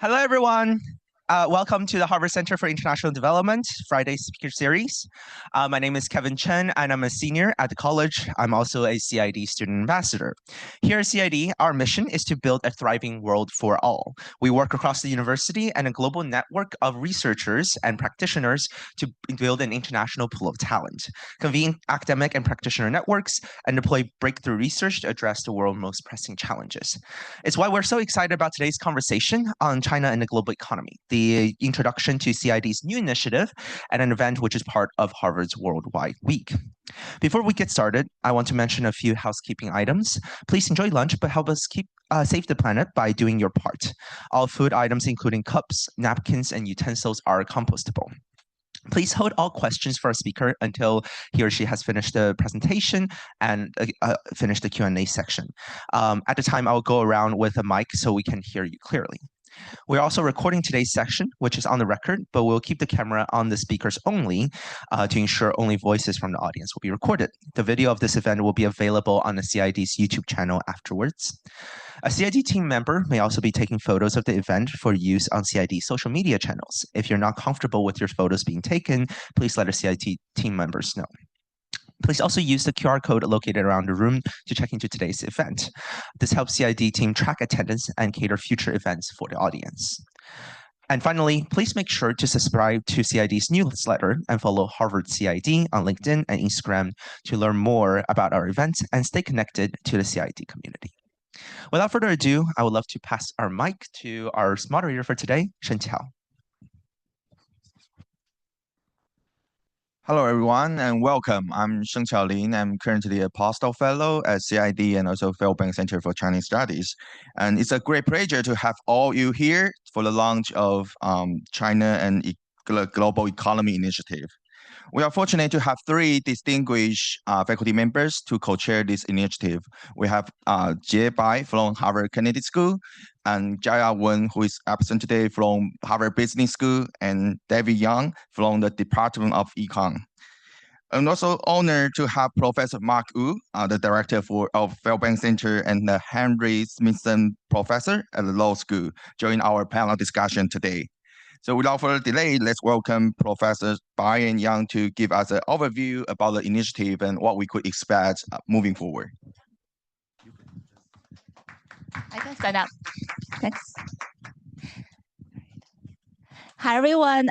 Hello, everyone. Welcome to the Harvard Center for International Development Friday Speaker Series. My name is Kevin Chen, and I'm a senior at the college. I'm also a CID student ambassador. Here at CID, our mission is to build a thriving world for all. We work across the university and a global network of researchers and practitioners to build an international pool of talent, convene academic and practitioner networks, and deploy breakthrough research to address the world's most pressing challenges. It's why we're so excited about today's conversation on China and the global economy, the introduction to CID's new initiative, and an event which is part of Harvard's Worldwide Week. Before we get started, I want to mention a few housekeeping items. Please enjoy lunch, but help us save the planet by doing your part. All food items, including cups, napkins, and utensils, are compostable. Please hold all questions for our speaker until he or she has finished the presentation and finished the Q&A section. At the time, I will go around with a mic so we can hear you clearly. We're also recording today's section, which is on the record, but we'll keep the camera on the speakers only to ensure only voices from the audience will be recorded. The video of this event will be available on the CID's YouTube channel afterwards. A CID team member may also be taking photos of the event for use on CID social media channels. If you're not comfortable with your photos being taken, please let our CID team members know. Please also use the QR code located around the room to check into today's event. This helps CID team track attendance and cater future events for the audience. And finally, please make sure to subscribe to CID's newsletter and follow Harvard CID on LinkedIn and Instagram to learn more about our events and stay connected to the CID community. Without further ado, I would love to pass our mic to our moderator for today, Shen Qiao. Hello, everyone, and welcome. I'm Sheng Qiao Lin. I'm currently a postdoc fellow at CID and also Fairbanks Center for Chinese Studies. And it's a great pleasure to have all you here for the launch of China and Global Economy Initiative. We are fortunate to have three distinguished faculty members to co-chair this initiative. We have Jie Bai from Harvard Kennedy School, and Jia Wen, who is absent today from Harvard Business School, and David Yang from the Department of Econ. I'm also honored to have Professor Mark Wu, the director of Fairbanks Center, and the Henry Smithson Professor at the Law School, join our panel discussion today. So without further delay, let's welcome Professors Bai and Yang to give us an overview about the initiative and what we could expect moving forward. I can stand up. Thanks. Hi, everyone.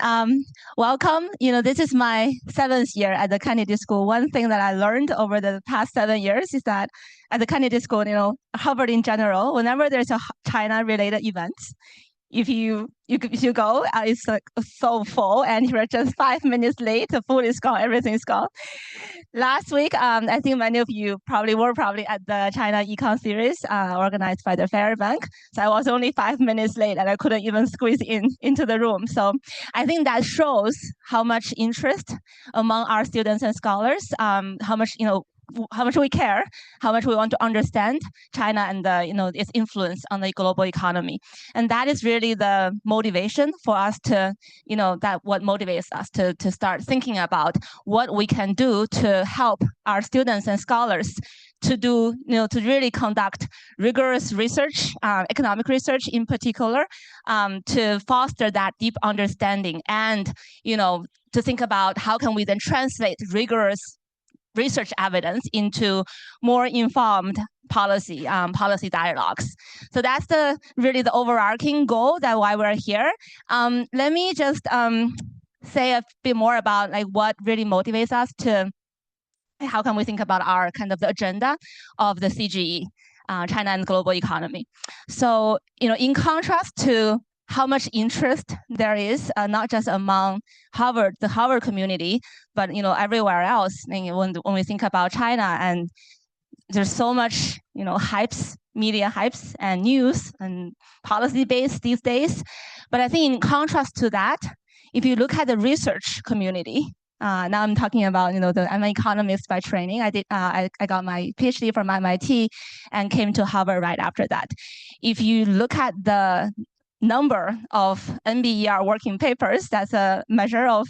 Welcome. This is my 7th year at the Kennedy School. One thing that I learned over the past 7 years is that at the Kennedy School, Harvard in general, whenever there's a China-related event, if you go, it's like so full, and you're just 5 minutes late. The food is gone, everything is gone. Last week, I think many of you were at the China Econ Series organized by the Fairbank. So I was only 5 minutes late, and I couldn't even squeeze into the room. So I think that shows how much interest among our students and scholars, how much we care, how much we want to understand China and its influence on the global economy. And that is really the motivation for us to, what motivates us to start thinking about what we can do to help our students and scholars to do, to really conduct rigorous research, economic research in particular, to foster that deep understanding and, to think about how can we then translate rigorous research evidence into more informed policy dialogues. So that's really the overarching goal, that why we're here. Let me just say a bit more about what really motivates us to, how can we think about our kind of the agenda of the CGE, China and global economy. So, in contrast to how much interest there is, not just among the Harvard community, but everywhere else. When we think about China, and there's so much media hypes and news and policy based these days. But I think in contrast to that, if you look at the research community, now I'm talking about I'm an economist by training. I got my PhD from MIT and came to Harvard right after that. If you look at the number of NBER working papers, that's a measure of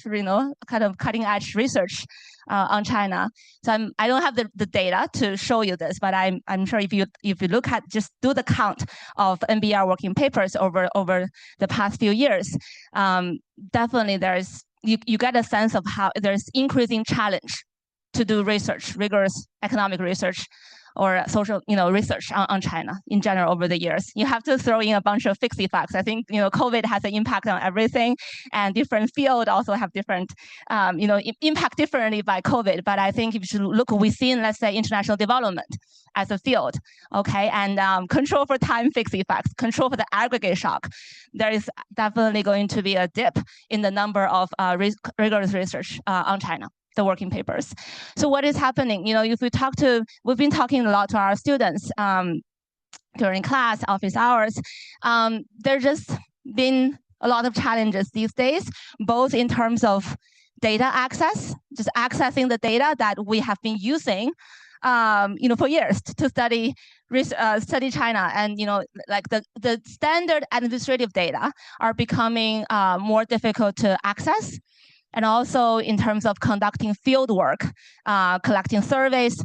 kind of cutting edge research on China. So I don't have the data to show you this, but I'm sure if you look at, just do the count of NBR working papers over the past few years, definitely you get a sense of how there's increasing challenge to do research, rigorous economic research, or social, research on China in general over the years. You have to throw in a bunch of fixed effects. I think, COVID has an impact on everything, and different fields also have different, impact differently by COVID. But I think if you should look within, let's say, international development as a field, okay, and control for time fixed effects, control for the aggregate shock, there is definitely going to be a dip in the number of rigorous research on China, the working papers. So what is happening? If we've been talking a lot to our students during class, office hours. There's just been a lot of challenges these days, both in terms of data access, just accessing the data that we have been using for years to study China, and like the standard administrative data are becoming more difficult to access. And also in terms of conducting field work, collecting surveys,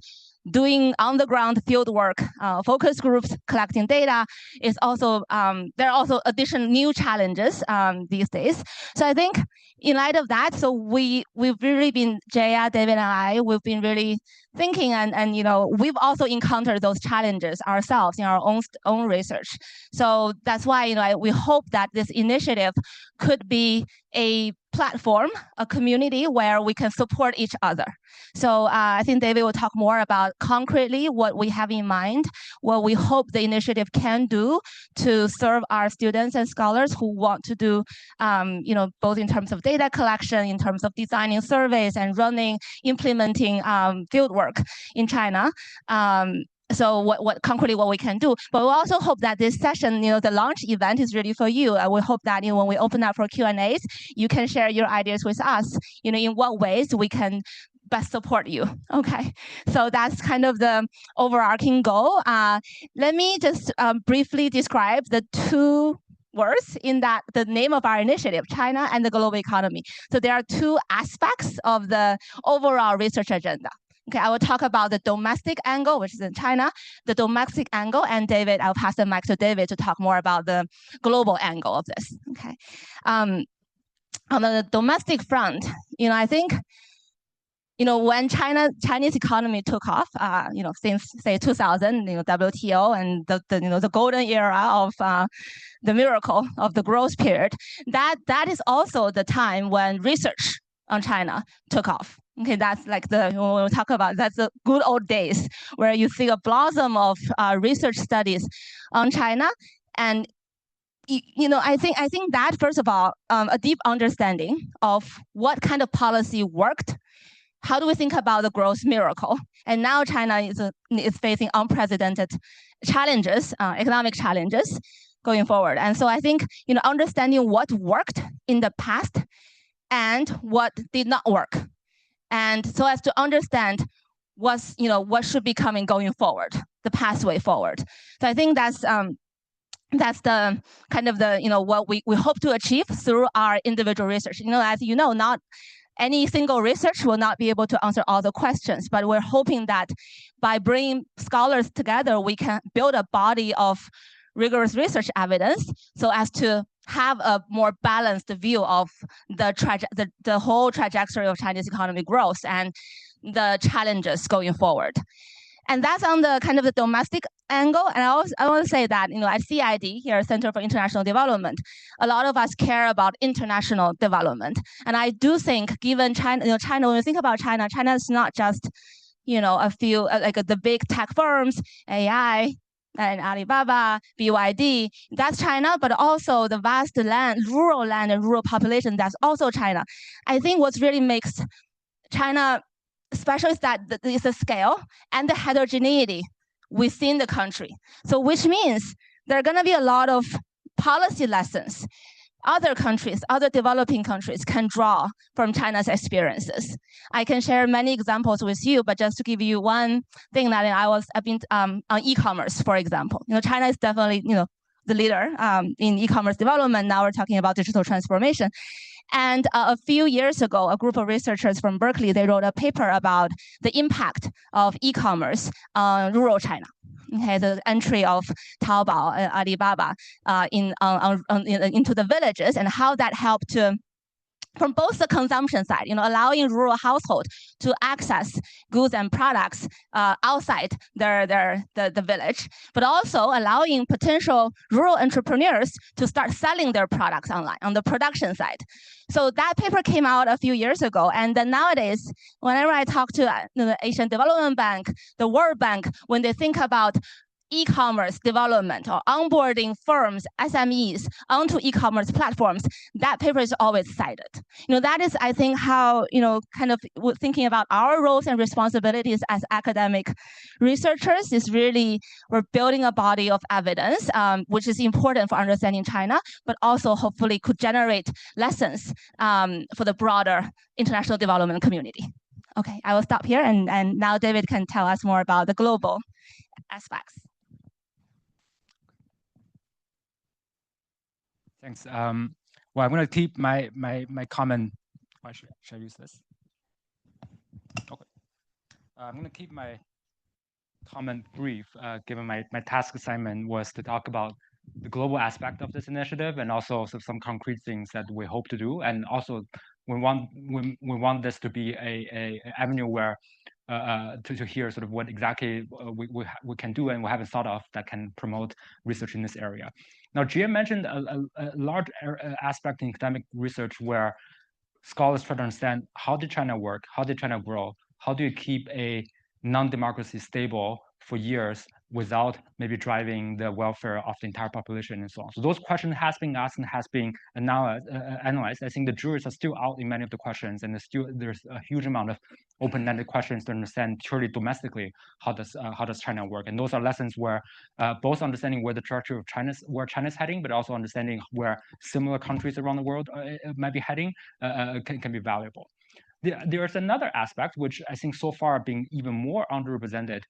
doing on-the-ground field work, focus groups, collecting data is also, there are also additional new challenges these days. So I think in light of that, so we've really been, Jaya, David, and I, we've been really thinking, and we've also encountered those challenges ourselves in our own research. So that's why we hope that this initiative could be a platform, a community where we can support each other. So I think David will talk more about concretely what we have in mind, what we hope the initiative can do to serve our students and scholars who want to do, both in terms of data collection, in terms of designing surveys and implementing fieldwork in China. So what concretely what we can do, but we also hope that this session, the launch event is really for you. We hope that when we open up for Q&As, you can share your ideas with us, in what ways we can best support you. Okay, so that's kind of the overarching goal. Let me just briefly describe the two words in that the name of our initiative, China and the global economy. So there are two aspects of the overall research agenda. Okay, I will talk about the domestic angle, which is in China, the domestic angle, and David, I'll pass the mic to David to talk more about the global angle of this. Okay, on the domestic front, I think, when Chinese economy took off, since say 2000, WTO and the golden era of the miracle of the growth period, that is also the time when research on China took off. Okay, that's like when we talk about, that's the good old days where you see a blossom of research studies on China. And I think that, first of all, a deep understanding of what kind of policy worked. How do we think about the growth miracle? And now China is facing unprecedented challenges, economic challenges going forward. And so I think understanding what worked in the past and what did not work, and so as to understand what should be coming going forward, the pathway forward. So I think that's the kind of the what we hope to achieve through our individual research. As not any single research will not be able to answer all the questions, but we're hoping that by bringing scholars together, we can build a body of rigorous research evidence so as to have a more balanced view of the whole trajectory of Chinese economic growth and the challenges going forward. And that's on the kind of the domestic angle. And I want to say that, at CID, here, Center for International Development, a lot of us care about international development. And I do think, given China, China, when we think about China, China is not just, a few, like the big tech firms, AI, and Alibaba, BYD, that's China, but also the vast rural land and rural population, that's also China. I think what really makes China special is that it's the scale and the heterogeneity within the country. So which means there are going to be a lot of policy lessons other countries, other developing countries can draw from China's experiences. I can share many examples with you, but just to give you one thing that I've been on e-commerce, for example. China is definitely, the leader in e-commerce development. Now we're talking about digital transformation. And a few years ago, a group of researchers from Berkeley, they wrote a paper about the impact of e-commerce on rural China. Okay, the entry of Taobao and Alibaba into the villages, and how that helped to, from both the consumption side, allowing rural households to access goods and products outside the village, but also allowing potential rural entrepreneurs to start selling their products online on the production side. So that paper came out a few years ago, and then nowadays, whenever I talk to the Asian Development Bank, the World Bank, when they think about e-commerce development or onboarding firms, SMEs onto e-commerce platforms, that paper is always cited. That is, I think, how, kind of thinking about our roles and responsibilities as academic researchers is really, we're building a body of evidence, which is important for understanding China, but also hopefully could generate lessons for the broader international development community. Okay, I will stop here, and now David can tell us more about the global aspects. Thanks. Well, I'm going to keep my comment. Why should I use this? Okay. I'm going to keep my comment brief, given my task assignment was to talk about the global aspect of this initiative and also some concrete things that we hope to do. And also, we want this to be a avenue where to hear sort of what exactly we can do and we haven't thought of that can promote research in this area. Now, Jia mentioned a large aspect in academic research where scholars try to understand how did China work, how did China grow, how do you keep a non-democracy stable for years without maybe driving the welfare of the entire population and so on. So those questions has been asked and has been analyzed. I think the juries are still out in many of the questions, and there's a huge amount of open-ended questions to understand purely domestically how does China work. And those are lessons where both understanding where the trajectory of China's heading, but also understanding where similar countries around the world might be heading can be valuable. There is another aspect which I think so far being even more underrepresented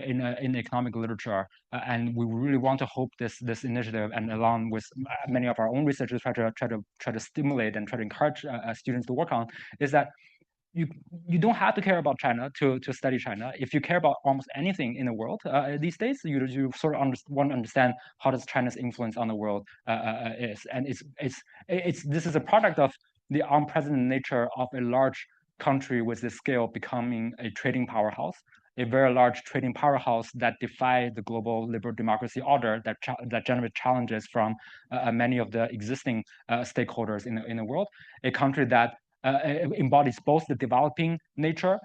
in economic literature, and we really want to hope this initiative, and along with many of our own researchers, try to stimulate and try to encourage students to work on, is that you don't have to care about China to study China. If you care about almost anything in the world these days, you sort of want to understand how does China's influence on the world is, and this is a product of the unprecedented nature of a large country with this scale becoming a trading powerhouse, a very large trading powerhouse that defy the global liberal democracy order, that generate challenges from many of the existing stakeholders in the world, a country that embodies both the developing nature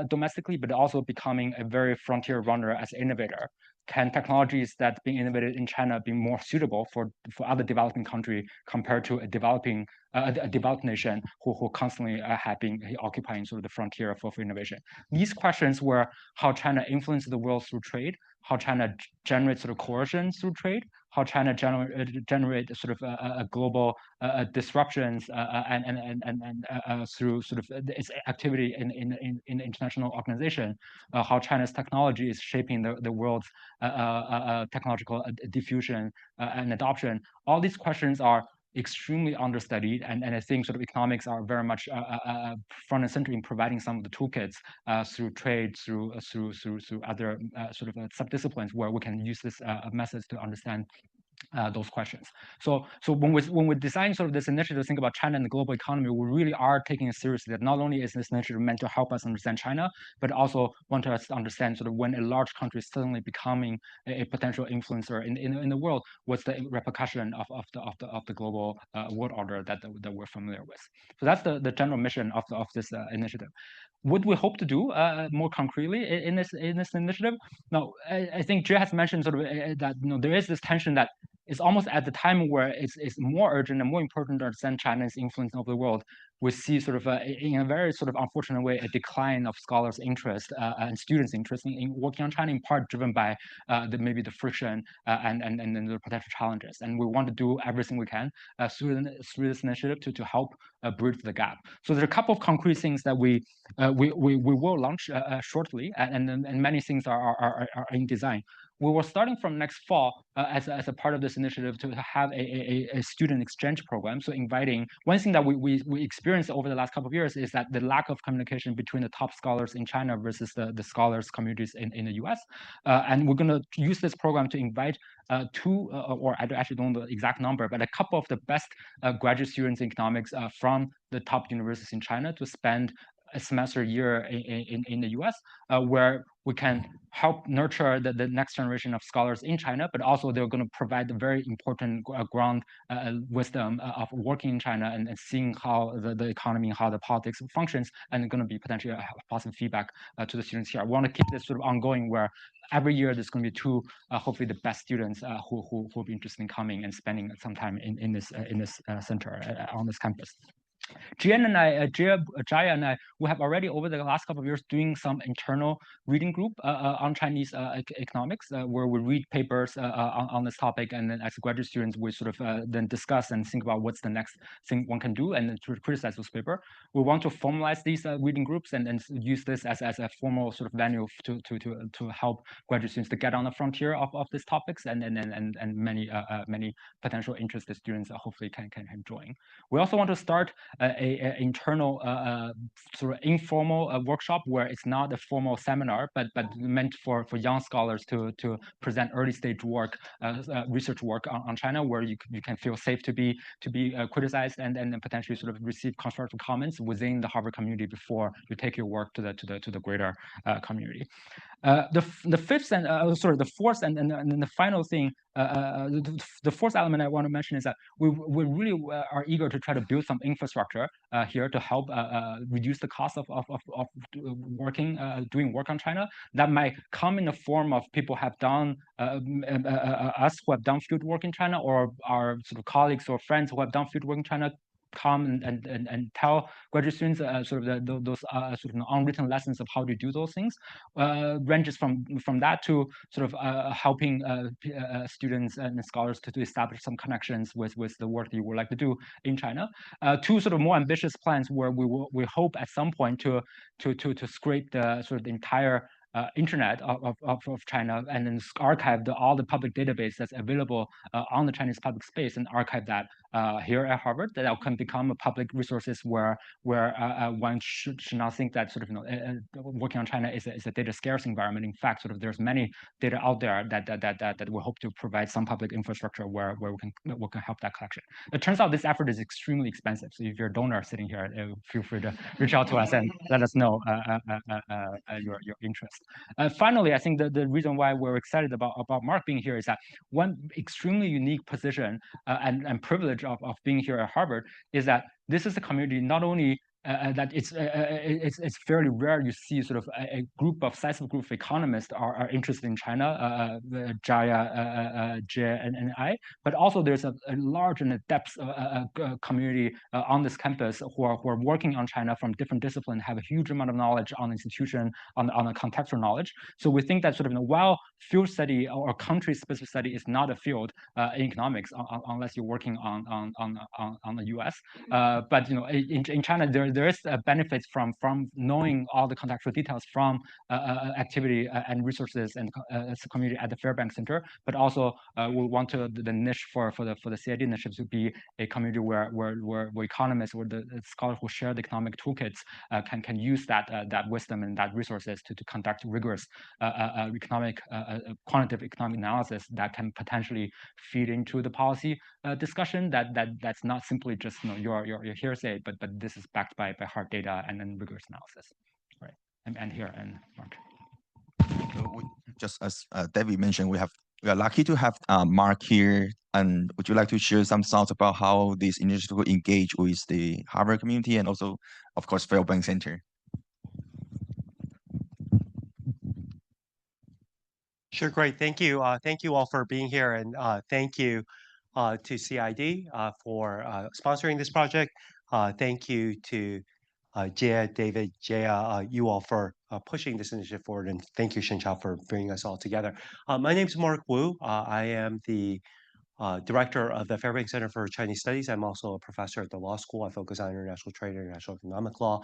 domestically, but also becoming a very frontier runner as an innovator. Can technologies that being innovated in China be more suitable for other developing countries compared to a developed nation who constantly have been occupying sort of the frontier for innovation? These questions were how China influences the world through trade, how China generates sort of coercion through trade, how China generate sort of a global disruptions and through sort of its activity in international organization, how China's technology is shaping the world's technological diffusion and adoption. All these questions are extremely understudied, and I think sort of economics are very much front and center in providing some of the toolkits through trade, through other sort of subdisciplines where we can use this methods to understand those questions. So when we design sort of this initiative to think about China and the global economy, we really are taking it seriously. That not only is this initiative meant to help us understand China, but also want us to understand sort of when a large country is suddenly becoming a potential influencer in the world, what's the repercussion of the global world order that we're familiar with. So that's the general mission of this initiative. What we hope to do more concretely in this initiative. Now, I think Jay has mentioned sort of that there is this tension that it's almost at the time where it's more urgent and more important to understand China's influence over the world. We see sort of in a very sort of unfortunate way a decline of scholars' interest and students' interest in working on China, in part driven by maybe the friction and the potential challenges. And we want to do everything we can through this initiative to help bridge the gap. So there are a couple of concrete things that we will launch shortly, and many things are in design. we were starting from next fall as a part of this initiative to have a student exchange program. So inviting, one thing that we experienced over the last couple of years is that the lack of communication between the top scholars in China versus the scholars communities in the US. And we're going to use this program to invite two, or I actually don't know the exact number, but a couple of the best graduate students in economics from the top universities in China to spend a semester year in the US, where we can help nurture the next generation of scholars in China, but also they're going to provide the very important ground wisdom of working in China and seeing how the economy, how the politics functions, and going to be potentially a positive feedback to the students here. I want to keep this sort of ongoing, where every year there's going to be two, hopefully the best students who will be interested in coming and spending some time in this center on this campus. Jaya and I, we have already over the last couple of years doing some internal reading group on Chinese economics, where we read papers on this topic, and then as graduate students, we sort of then discuss and think about what's the next thing one can do, and then to criticize those papers. We want to formalize these reading groups and use this as a formal sort of venue to help graduate students to get on the frontier of these topics, and many potential interested students hopefully can join. We also want to start a internal sort of informal workshop where it's not a formal seminar, but meant for young scholars to present early stage work, research work on China, where you can feel safe to be criticized and potentially sort of receive constructive comments within the Harvard community before you take your work to the greater community. The fifth and the fourth and then the final thing, the fourth element I want to mention is that we really are eager to try to build some infrastructure here to help reduce the cost of working, doing work on China. That might come in the form of people have done us who have done field work in China, or our sort of colleagues or friends who have done field work in China come and tell graduate students sort of those sort of unwritten lessons of how to do those things. Ranges from that to sort of helping students and scholars to establish some connections with the work that you would like to do in China. Two sort of more ambitious plans where we hope at some point to scrape the sort of the entire internet of China, and then archive all the public database that's available on the Chinese public space, and archive that here at Harvard, that can become a public resources where one should not think that sort of working on China is a data scarce environment. In fact, sort of there's many data out there that we hope to provide some public infrastructure where we can help that collection. It turns out this effort is extremely expensive. So if you're a donor sitting here, feel free to reach out to us and let us know your interest. Finally, I think the reason why we're excited about Mark being here is that one extremely unique position and privilege of being here at Harvard is that this is a community not only that it's fairly rare you see sort of a sizable group of economists are interested in China, Jaya, Jay, and I, but also there's a large and a depth community on this campus who are working on China from different disciplines, have a huge amount of knowledge on the institution, on the contextual knowledge. So we think that sort of while field study or country-specific study is not a field in economics unless you're working on the US, but in China there is benefits from knowing all the contextual details from activity and resources and community at the Fairbanks Center, but also we want the niche for the CID initiative to be a community where economists or the scholars who share the economic toolkits can use that wisdom and that resources to conduct rigorous quantitative economic analysis that can potentially feed into the policy discussion that's not simply just your hearsay, but this is backed by hard data and then rigorous analysis. Right. And here, and Mark. Just as David mentioned, we are lucky to have Mark here. And would you like to share some thoughts about how this initiative will engage with the Harvard community and also, of course, Fairbanks Center? Sure, great. Thank you. Thank you all for being here, and thank you to CID for sponsoring this project. Thank you to Jia, David, Jaya, you all for pushing this initiative forward, and thank you, Shenchao, for bringing us all together. My name is Mark Wu. I am the director of the Fairbanks Center for Chinese Studies. I'm also a professor at the law school. I focus on international trade and international economic law.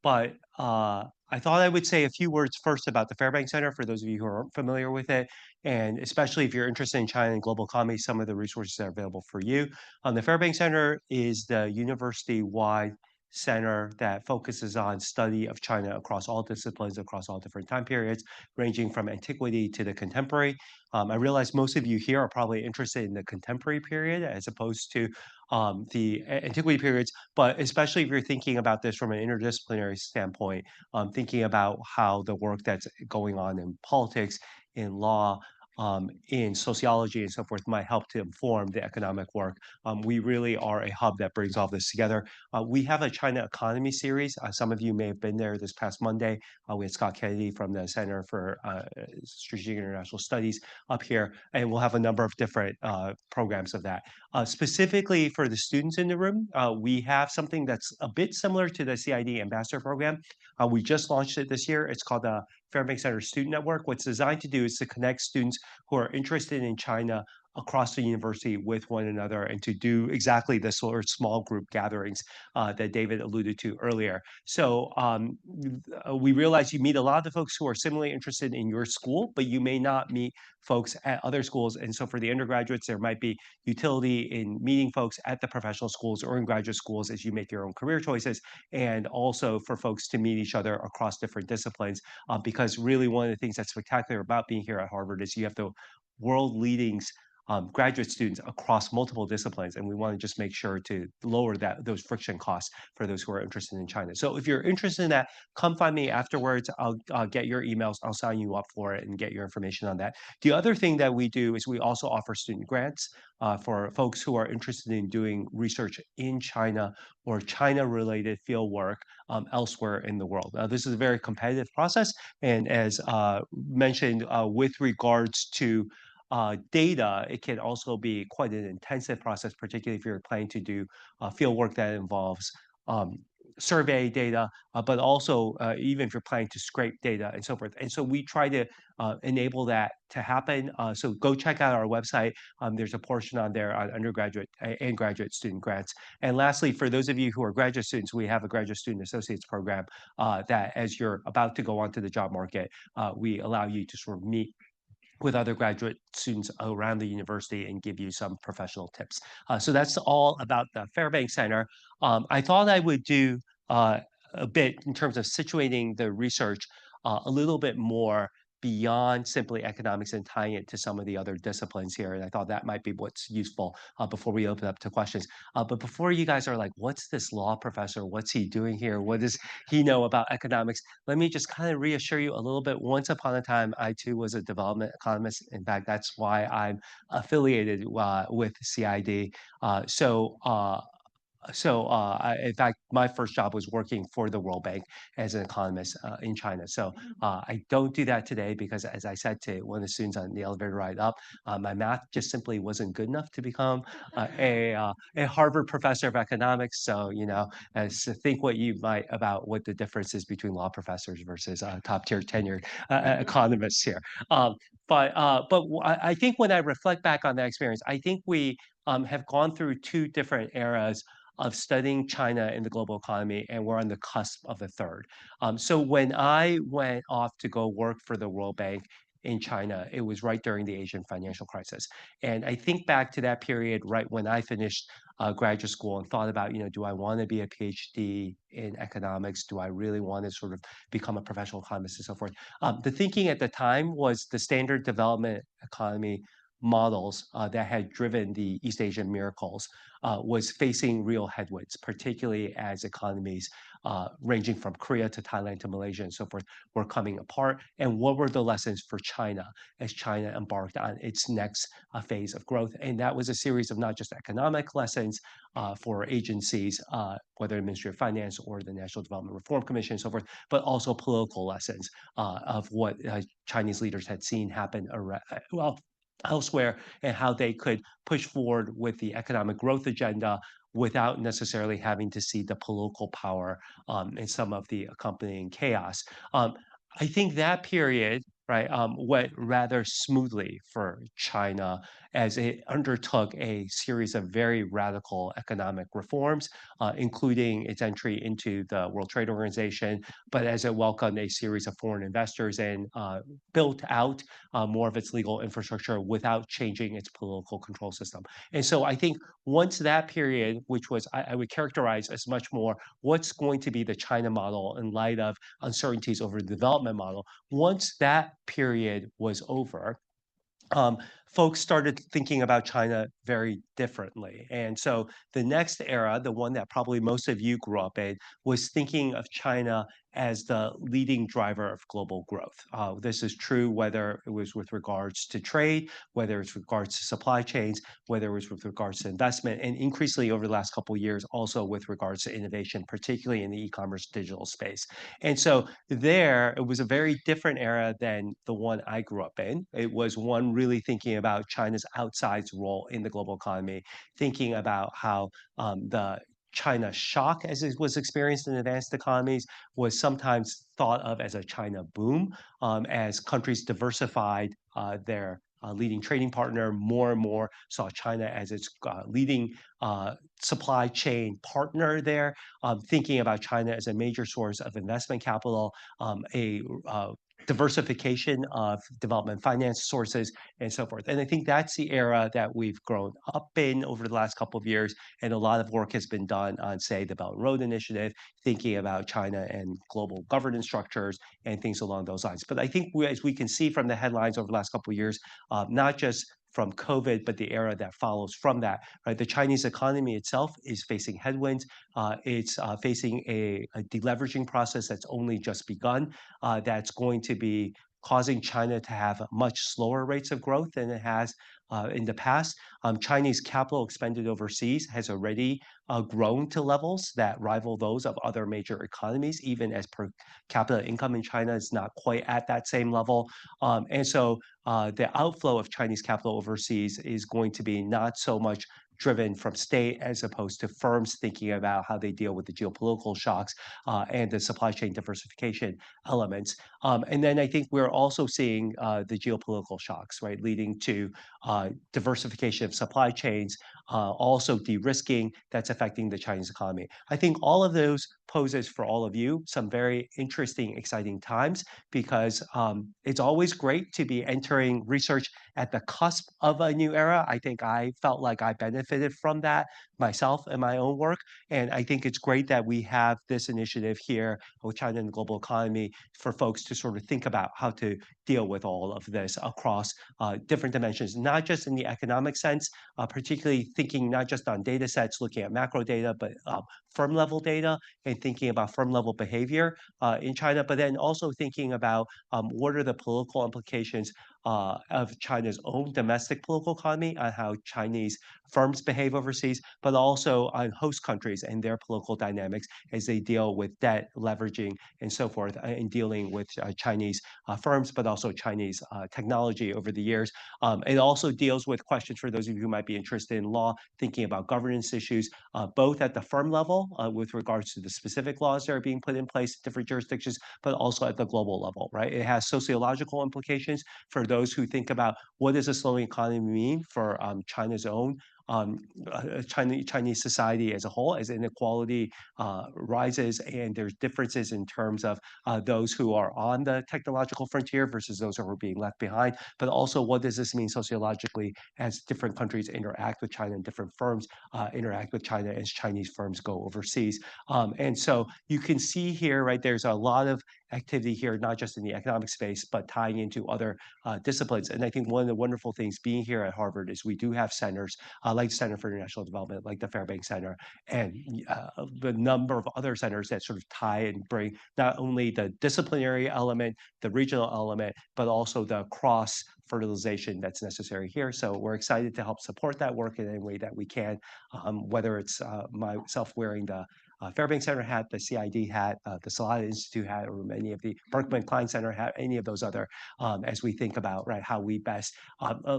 But I thought I would say a few words first about the Fairbanks Center for those of you who aren't familiar with it, and especially if you're interested in China and global economy, some of the resources that are available for you. The Fairbanks Center is the university-wide center that focuses on study of China across all disciplines, across all different time periods, ranging from antiquity to the contemporary. I realize most of you here are probably interested in the contemporary period as opposed to the antiquity periods, but especially if you're thinking about this from an interdisciplinary standpoint, thinking about how the work that's going on in politics, in law, in sociology and so forth might help to inform the economic work. We really are a hub that brings all this together. We have a China economy series. Some of you may have been there this past Monday. We had Scott Kennedy from the Center for Strategic International Studies up here, and we'll have a number of different programs of that. Specifically for the students in the room, we have something that's a bit similar to the CID Ambassador Program. We just launched it this year. It's called the Fairbanks Center Student Network. What's designed to do is to connect students who are interested in China across the university with one another and to do exactly the sort of small group gatherings that David alluded to earlier. So we realize you meet a lot of the folks who are similarly interested in your school, but you may not meet folks at other schools. And so for the undergraduates, there might be utility in meeting folks at the professional schools or in graduate schools as you make your own career choices, and also for folks to meet each other across different disciplines, because really one of the things that's spectacular about being here at Harvard is you have the world leadings graduate students across multiple disciplines, and we want to just make sure to lower those friction costs for those who are interested in China. So if you're interested in that, come find me afterwards. I'll get your emails. I'll sign you up for it and get your information on that. The other thing that we do is we also offer student grants for folks who are interested in doing research in China or China-related field work elsewhere in the world. This is a very competitive process, and as mentioned, with regards to data, it can also be quite an intensive process, particularly if you're planning to do field work that involves survey data, but also even if you're planning to scrape data and so forth. And so we try to enable that to happen. So go check out our website. There's a portion on there on undergraduate and graduate student grants. And lastly, for those of you who are graduate students, we have a graduate student associates program that as you're about to go onto the job market, we allow you to sort of meet with other graduate students around the university and give you some professional tips. So that's all about the Fairbanks Center. I thought I would do a bit in terms of situating the research a little bit more beyond simply economics and tying it to some of the other disciplines here. And I thought that might be what's useful before we open up to questions. But before you guys are like, what's this law professor? What's he doing here? What does he know about economics? Let me just kind of reassure you a little bit. Once upon a time, I too was a development economist. In fact, that's why I'm affiliated with CID. In fact, my first job was working for the World Bank as an economist in China. So I don't do that today because, as I said to one of the students on the elevator ride up, my math just simply wasn't good enough to become a Harvard professor of economics. So, as think what you might about what the difference is between law professors versus top tier tenured economists here. But I think when I reflect back on that experience, I think we have gone through two different eras of studying China in the global economy, and we're on the cusp of a third. So when I went off to go work for the World Bank in China, it was right during the Asian financial crisis. And I think back to that period right when I finished graduate school and thought about, do I want to be a PhD in economics? Do I really want to sort of become a professional economist and so forth? The thinking at the time was the standard development economy models that had driven the East Asian miracles was facing real headwinds, particularly as economies ranging from Korea to Thailand to Malaysia and so forth were coming apart. And what were the lessons for China as China embarked on its next phase of growth? And that was a series of not just economic lessons for agencies, whether the Ministry of Finance or the National Development Reform Commission and so forth, but also political lessons of what Chinese leaders had seen happen elsewhere and how they could push forward with the economic growth agenda without necessarily having to see the political power and some of the accompanying chaos. I think that period, right, went rather smoothly for China as it undertook a series of very radical economic reforms, including its entry into the World Trade Organization, but as it welcomed a series of foreign investors and built out more of its legal infrastructure without changing its political control system. And so I think once that period, which was I would characterize as much more what's going to be the China model in light of uncertainties over the development model, once that period was over, um, folks started thinking about China very differently. And so the next era, the one that probably most of you grew up in, was thinking of China as the leading driver of global growth. This is true whether it was with regards to trade, whether it's with regards to supply chains, whether it was with regards to investment, and increasingly over the last couple of years, also with regards to innovation, particularly in the e-commerce digital space. And so there, it was a very different era than the one I grew up in. It was one really thinking about China's outsized role in the global economy, thinking about how the China shock, as it was experienced in advanced economies, was sometimes thought of as a China boom, as countries diversified their leading trading partner, more and more saw China as its leading supply chain partner there, thinking about China as a major source of investment capital, a diversification of development finance sources, and so forth. And I think that's the era that we've grown up in over the last couple of years. And a lot of work has been done on, say, the Belt and Road Initiative, thinking about China and global governance structures and things along those lines. But I think as we can see from the headlines over the last couple of years, not just from COVID, but the era that follows from that, right? The Chinese economy itself is facing headwinds. It's facing a deleveraging process that's only just begun, that's going to be causing China to have much slower rates of growth than it has in the past. Chinese capital expended overseas has already grown to levels that rival those of other major economies, even as per capita income in China is not quite at that same level. And so the outflow of Chinese capital overseas is going to be not so much driven from state as opposed to firms thinking about how they deal with the geopolitical shocks and the supply chain diversification elements. And then I think we're also seeing the geopolitical shocks, right, leading to diversification of supply chains, also de-risking that's affecting the Chinese economy. I think all of those poses for all of you some very interesting, exciting times, because it's always great to be entering research at the cusp of a new era. I think I felt like I benefited from that myself in my own work. And I think it's great that we have this initiative here with China and the global economy for folks to sort of think about how to deal with all of this across different dimensions, not just in the economic sense, particularly thinking not just on data sets, looking at macro data, but firm level data and thinking about firm level behavior in China, but then also thinking about what are the political implications of China's own domestic political economy on how Chinese firms behave overseas, but also on host countries and their political dynamics as they deal with debt, leveraging, and so forth, in dealing with Chinese firms, but also Chinese technology over the years. It also deals with questions for those of you who might be interested in law, thinking about governance issues, both at the firm level with regards to the specific laws that are being put in place in different jurisdictions, but also at the global level, right? It has sociological implications for those who think about what does a slowing economy mean for China's own Chinese society as a whole, as inequality rises and there's differences in terms of those who are on the technological frontier versus those who are being left behind. But also, what does this mean sociologically as different countries interact with China and different firms interact with China as Chinese firms go overseas? And so you can see here, right, there's a lot of activity here, not just in the economic space, but tying into other disciplines. And I think one of the wonderful things being here at Harvard is we do have centers like the Center for International Development, like the Fairbanks Center, and the number of other centers that sort of tie and bring not only the disciplinary element, the regional element, but also the cross fertilization that's necessary here. So we're excited to help support that work in any way that we can, whether it's myself wearing the Fairbanks Center had, the CID had, the Salada Institute had, or many of the Berkman Klein Center had, any of those other, as we think about, right, how we best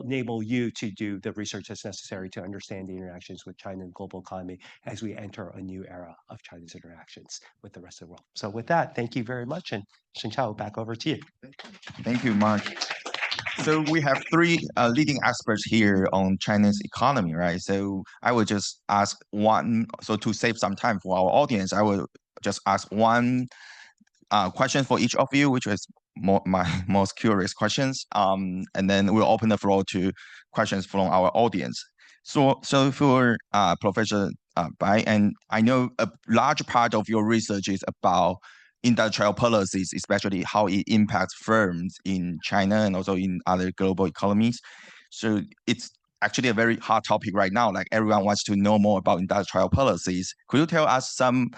enable you to do the research that's necessary to understand the interactions with China and global economy as we enter a new era of China's interactions with the rest of the world. So with that, thank you very much. And Shengqiao, back over to you. Thank you, Mark. So we have three leading experts here on China's economy, right? So I would just ask one, so to save some time for our audience, I will just ask one question for each of you, which is my most curious questions. And then we'll open the floor to questions from our audience. So for Professor Bai, and I know a large part of your research is about industrial policies, especially how it impacts firms in China and also in other global economies. So it's actually a very hot topic right now. Like everyone wants to know more about industrial policies. Could you tell us some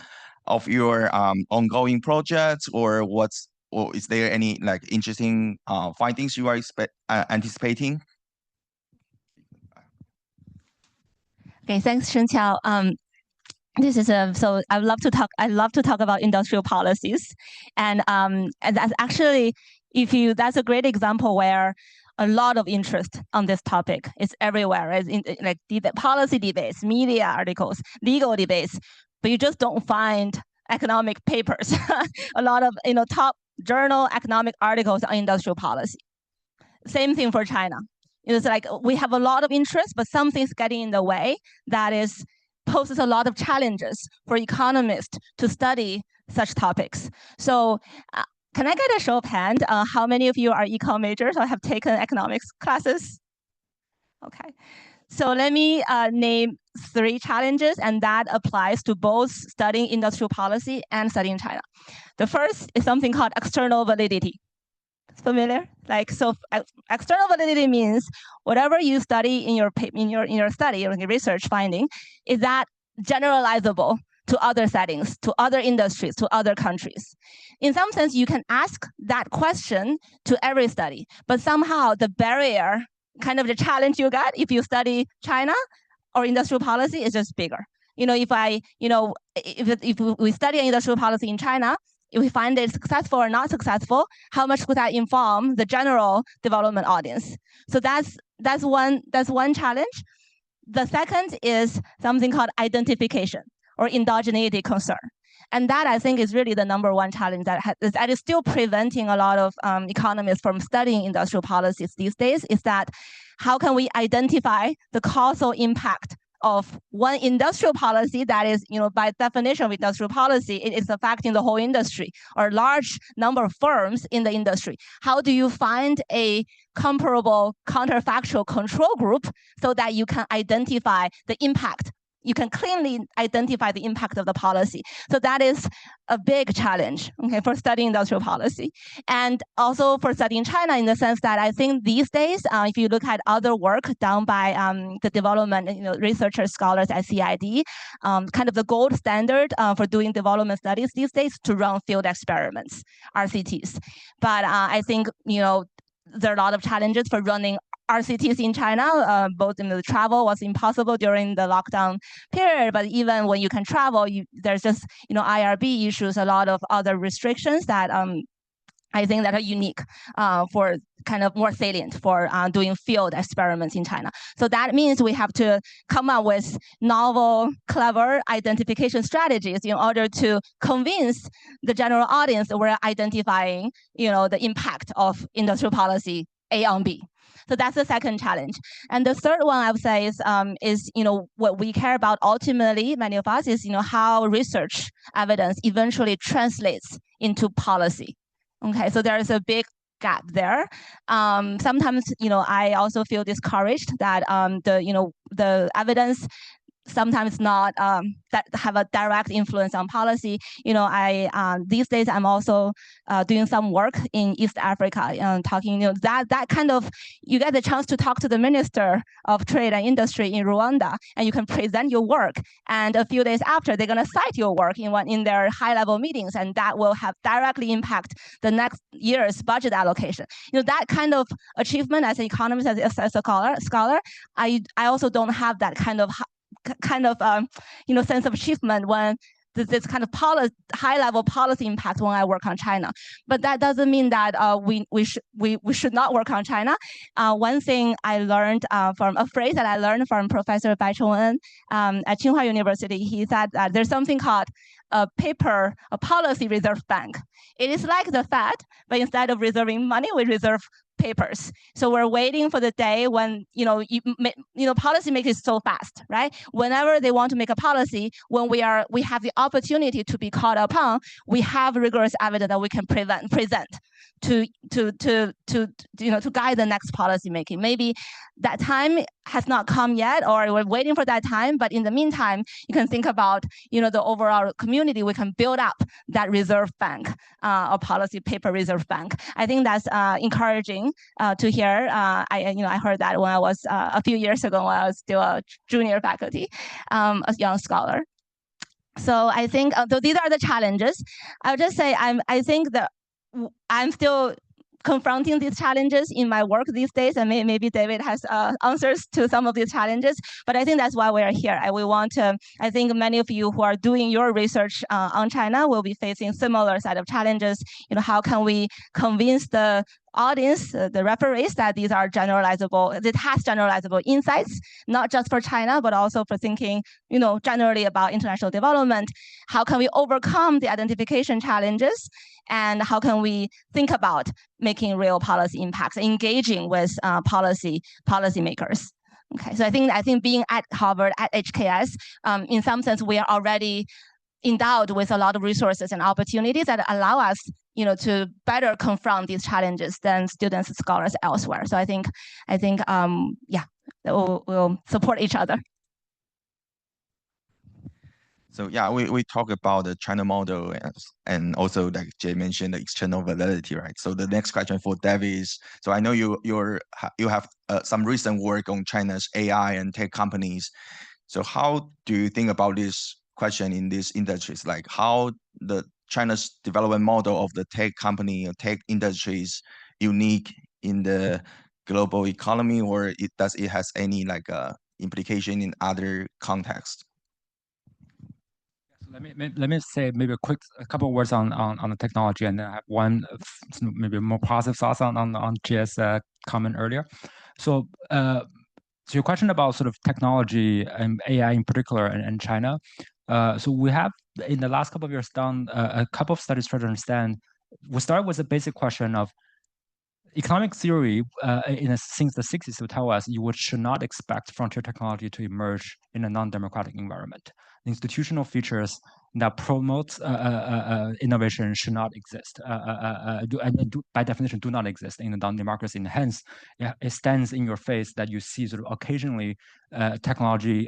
of your ongoing projects, or is there any like interesting findings you are anticipating? Okay, thanks, Shengqiao. This is so I love to talk about industrial policies, and that's actually, that's a great example where a lot of interest on this topic. It's everywhere. It's in like policy debates, media articles, legal debates, but you just don't find economic papers. A lot of top journal economic articles on industrial policy. Same thing for China. It's like we have a lot of interest, but something's getting in the way that poses a lot of challenges for economists to study such topics. So can I get a show of hand? How many of you are econ majors or have taken economics classes? Okay. So let me name 3 challenges, and that applies to both studying industrial policy and studying China. The first is something called external validity. Familiar? Like, so external validity means whatever you study in your study or in your research finding, is that generalizable to other settings, to other industries, to other countries. In some sense, you can ask that question to every study, but somehow the barrier, kind of the challenge you got if you study China or industrial policy is just bigger. If we study industrial policy in China, if we find it successful or not successful, how much could that inform the general development audience? So that's one challenge. The second is something called identification or endogeneity concern. And that, I think, is really the #1 challenge that is still preventing a lot of economists from studying industrial policies these days, is that how can we identify the causal impact of one industrial policy that is, by definition of industrial policy, it is affecting the whole industry or large number of firms in the industry. How do you find a comparable counterfactual control group so that you can identify the impact? You can cleanly identify the impact of the policy. So that is a big challenge, okay, for studying industrial policy. And also for studying China, in the sense that I think these days, if you look at other work done by the development researchers, scholars at CID, kind of the gold standard for doing development studies these days to run field experiments, RCTs. But I think there are a lot of challenges for running RCTs in China. Both the travel was impossible during the lockdown period, but even when you can travel, there's just IRB issues, a lot of other restrictions that I think that are unique for kind of more salient for doing field experiments in China. So that means we have to come up with novel, clever identification strategies in order to convince the general audience that we're identifying, the impact of industrial policy A on B. So that's the second challenge. And the third one I would say is what we care about ultimately, many of us, is how research evidence eventually translates into policy. Okay, so there is a big gap there. Sometimes I also feel discouraged that the evidence sometimes not that have a direct influence on policy. These days I'm also doing some work in East Africa, talking, that kind of, you get the chance to talk to the Minister of Trade and Industry in Rwanda, and you can present your work, and a few days after they're going to cite your work in their high-level meetings, and that will have directly impact the next year's budget allocation. That kind of achievement as an economist, as a scholar, I also don't have that kind of sense of achievement when this kind of high-level policy impact when I work on China. But that doesn't mean that we should not work on China. One thing I learned from a phrase that I learned from Professor Bai Chong'en at Tsinghua University, he said that there's something called a policy reserve bank. It is like the Fed, but instead of reserving money, we reserve papers. So we're waiting for the day when policy makers so fast, right? Whenever they want to make a policy, when we have the opportunity to be called upon, we have rigorous evidence that we can present to guide the next policy making. Maybe that time has not come yet, or we're waiting for that time. But in the meantime, you can think about the overall community. We can build up that reserve bank, or policy paper reserve bank. I think that's encouraging to hear. I heard that when I was a few years ago when I was still a junior faculty, a young scholar. So I think so these are the challenges. I'll just say I think that I'm still confronting these challenges in my work these days, and maybe David has answers to some of these challenges. But I think that's why we are here. We want to. I think many of you who are doing your research on China will be facing similar set of challenges. How can we convince the audience, the referees, that these are generalizable, it has generalizable insights, not just for China, but also for thinking, generally about international development. How can we overcome the identification challenges? And how can we think about making real policy impacts, engaging with policymakers? Okay, so I think being at Harvard, at HKS, in some sense, we are already endowed with a lot of resources and opportunities that allow us, to better confront these challenges than students and scholars elsewhere. So I think, we'll support each other. So yeah, we talk about the China model and also, like Jay mentioned, the external validity, right? So the next question for Dev is, so I know you have some recent work on China's AI and tech companies. So how do you think about this question in these industries? Like how the China's development model of the tech company or tech industry is unique in the global economy, or does it has any implication in other contexts? So let me say maybe a couple of words on the technology, and then I have one maybe more positive thoughts on Jay's comment earlier. So your question about sort of technology and AI in particular and China. So we have in the last couple of years done a couple of studies trying to understand. We start with a basic question of economic theory since the 60s to tell us you should not expect frontier technology to emerge in a non-democratic environment. The institutional features that promote innovation should not exist, by definition do not exist in a non-democracy. And hence, it stands in your face that you see sort of occasionally technology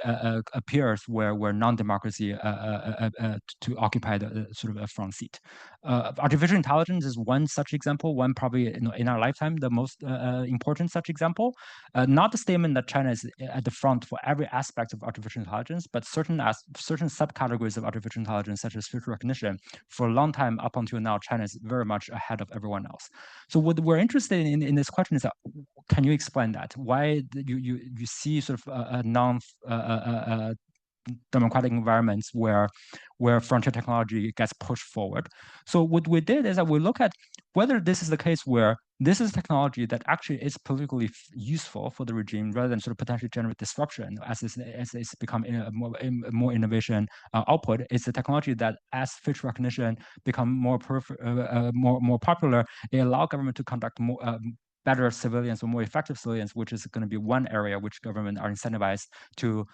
appears where non-democracy to occupy the sort of a front seat. Artificial intelligence is one such example, one probably in our lifetime the most important such example. Not the statement that China is at the front for every aspect of artificial intelligence, but certain subcategories of artificial intelligence, such as speech recognition, for a long time up until now, China is very much ahead of everyone else. So what we're interested in this question is, can you explain that? Why you see sort of a democratic environments where frontier technology gets pushed forward. So what we did is that we look at whether this is the case where this is technology that actually is politically useful for the regime rather than sort of potentially generate disruption as it's become more innovation output. It's the technology that as facial recognition become more popular, it allows government to conduct more better civilians or more effective civilians, which is going to be one area which government are incentivized to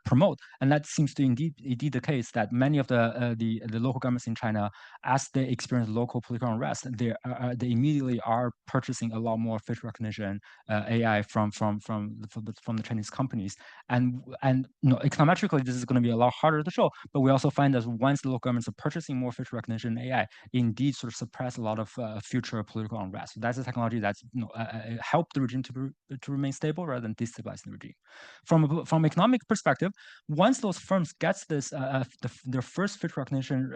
promote. And that seems to indeed the case that many of the local governments in China, as they experience local political unrest, they immediately are purchasing a lot more facial recognition AI from the Chinese companies. And econometrically, this is going to be a lot harder to show. But we also find that once the local governments are purchasing more facial recognition AI, indeed sort of suppress a lot of future political unrest. So that's a technology that's helped the regime to remain stable rather than destabilize the regime. From economic perspective, once those firms gets this their first facial recognition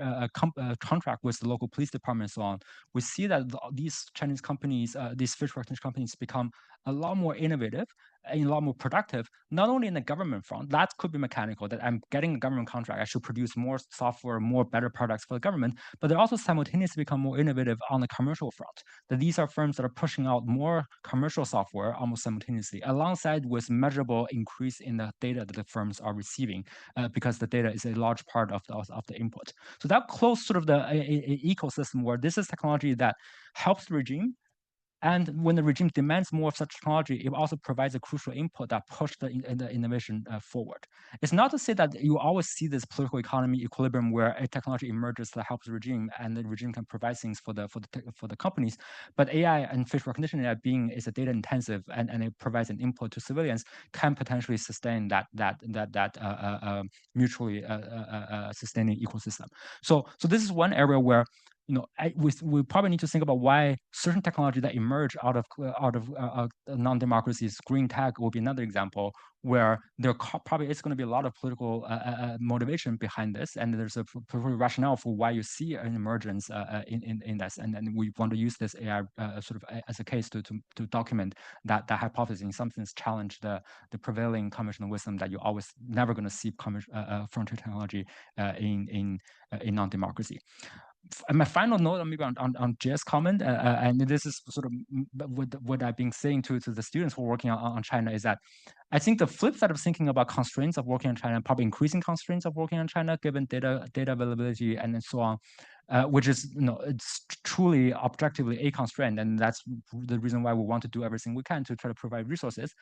contract with the local police department and so on, we see that these Chinese companies, these facial recognition companies, become a lot more innovative and a lot more productive, not only in the government front, that could be mechanical, that I'm getting a government contract, I should produce more software, more better products for the government, but they also simultaneously become more innovative on the commercial front. That these are firms that are pushing out more commercial software almost simultaneously, alongside with measurable increase in the data that the firms are receiving, because the data is a large part of the input. So that close sort of the ecosystem where this is technology that helps the regime, and when the regime demands more of such technology, it also provides a crucial input that pushes the innovation forward. It's not to say that you always see this political economy equilibrium where a technology emerges that helps the regime, and the regime can provide things for the companies. But AI and facial recognition AI being is a data intensive, and it provides an input to civilians, can potentially sustain that mutually sustaining ecosystem. So this is one area where we probably need to think about why certain technology that emerge out of non-democracies. Green tech will be another example where there probably is going to be a lot of political motivation behind this, and there's a rationale for why you see an emergence in this, and we want to use this AI sort of as a case to document that hypothesis. In some sense, challenge the prevailing conventional wisdom that you're always never going to see frontier technology in non-democracy. And my final note, maybe on Jay's comment, and this is sort of what I've been saying to the students who are working on China, is that I think the flip side of thinking about constraints of working on China, probably increasing constraints of working on China, given data availability and then so on, which is it's truly objectively a constraint, and that's the reason why we want to do everything we can to try to provide resources.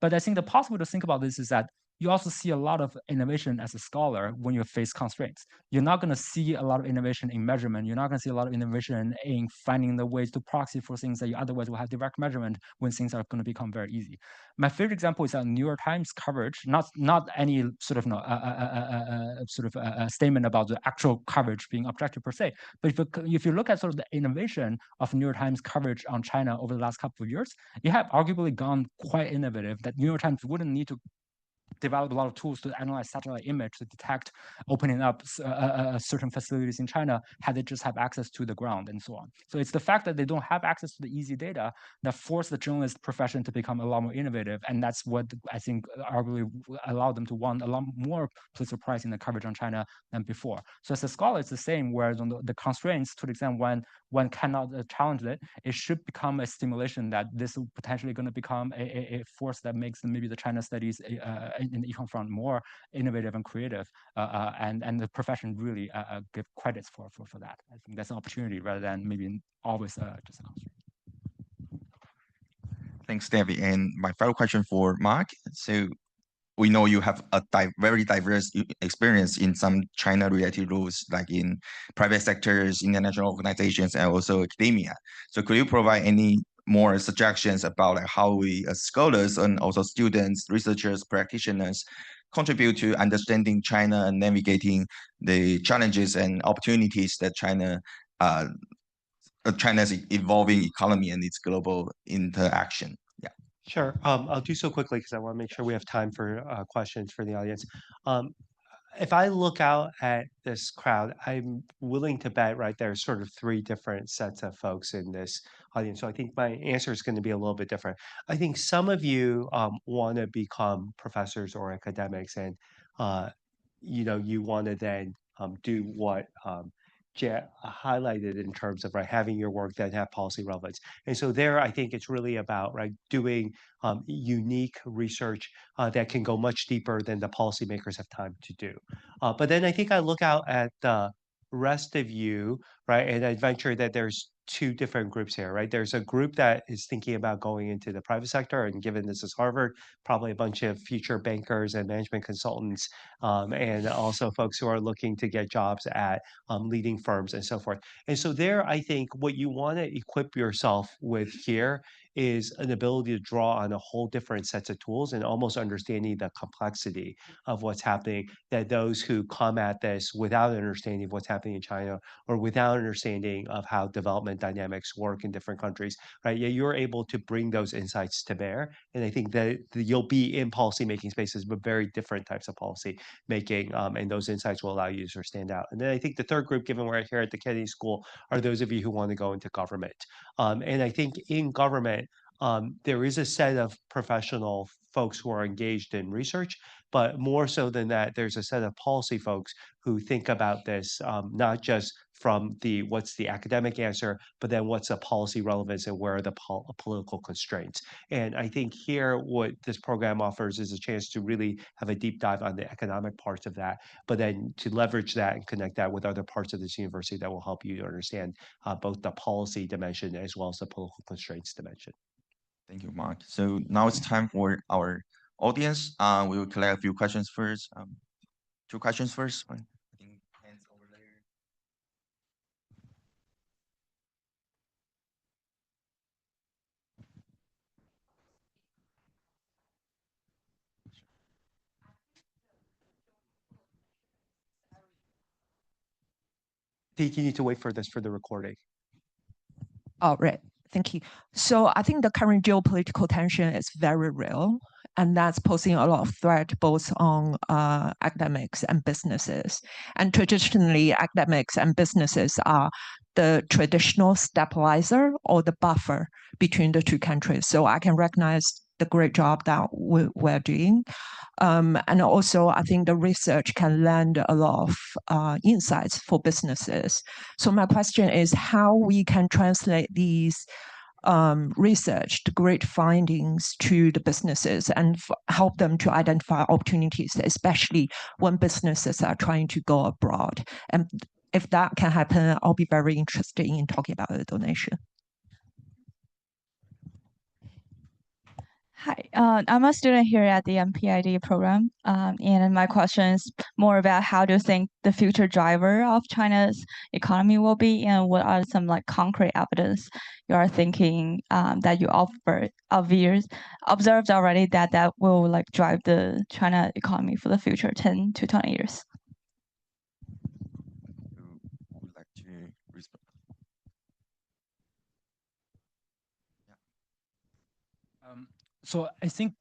But I think the possible way to think about this is that you also see a lot of innovation as a scholar when you face constraints. You're not going to see a lot of innovation in measurement. You're not going to see a lot of innovation in finding the ways to proxy for things that you otherwise will have direct measurement when things are going to become very easy. My favorite example is that New York Times coverage, not any sort of statement about the actual coverage being objective per se, but if you look at sort of the innovation of New York Times coverage on China over the last couple of years, it have arguably gone quite innovative, that New York Times wouldn't need to develop a lot of tools to analyze satellite image to detect opening up certain facilities in China had they just have access to the ground and so on. So it's the fact that they don't have access to the easy data that forced the journalist profession to become a lot more innovative, and that's what I think arguably allowed them to want a lot more Pulitzer Prize in the coverage on China than before. So as a scholar, it's the same, whereas on the constraints, to the extent when one cannot challenge it, it should become a stimulation that this is potentially going to become a force that makes maybe the China studies in the econ front more innovative and creative, and the profession really give credits for that. I think that's an opportunity rather than maybe always just a constraint. Thanks, David. And my final question for Mark. So we know you have a very diverse experience in some China-related roles, like in private sectors, international organizations, and also academia. So could you provide any more suggestions about like how we as scholars and also students, researchers, practitioners contribute to understanding China and navigating the challenges and opportunities that China's evolving economy and its global interaction? Yeah. Sure. I'll do so quickly because I want to make sure we have time for questions for the audience. If I look out at this crowd, I'm willing to bet, right, there's sort of three different sets of folks in this audience. So I think my answer is going to be a little bit different. I think some of you want to become professors or academics, and you want to then do what Jay highlighted in terms of having your work that have policy relevance. And so there, I think it's really about doing unique research that can go much deeper than the policymakers have time to do. But then I think I look out at the rest of you, right, and I venture that there's two different groups here, right? There's a group that is thinking about going into the private sector, and given this is Harvard, probably a bunch of future bankers and management consultants, and also folks who are looking to get jobs at leading firms and so forth. And so there, I think what you want to equip yourself with here is an ability to draw on a whole different sets of tools and almost understanding the complexity of what's happening, that those who come at this without an understanding of what's happening in China or without an understanding of how development dynamics work in different countries, right? Yeah, you're able to bring those insights to bear. And I think that you'll be in policymaking spaces, but very different types of policy making, and those insights will allow you to sort of stand out. And then I think the third group, given we're here at the Kennedy School, are those of you who want to go into government. And I think in government, there is a set of professional folks who are engaged in research, but more so than that, there's a set of policy folks who think about this not just from what's the academic answer, but then what's the policy relevance and where are the political constraints. And I think here what this program offers is a chance to really have a deep dive on the economic parts of that, but then to leverage that and connect that with other parts of this university that will help you to understand both the policy dimension as well as the political constraints dimension. Thank you, Mark. So now it's time for our audience. We will collect a few questions first. 2 questions first. I think hands over there. You need to wait for this for the recording. Oh, right. Thank you. So I think the current geopolitical tension is very real, and that's posing a lot of threat both on academics and businesses. And traditionally, academics and businesses are the traditional stabilizer or the buffer between the two countries. So I can recognize the great job that we're doing. And also, I think the research can lend a lot of insights for businesses. So my question is how we can translate these research, the great findings to the businesses and help them to identify opportunities, especially when businesses are trying to go abroad. And if that can happen, I'll be very interested in talking about the donation. Hi, I'm a student here at the PID program, and my question is more about how do you think the future driver of China's economy will be, and what are some like concrete evidence you are thinking that you observed already that will like drive the China economy for the future 10 to 20 years? Who would like to respond? So I think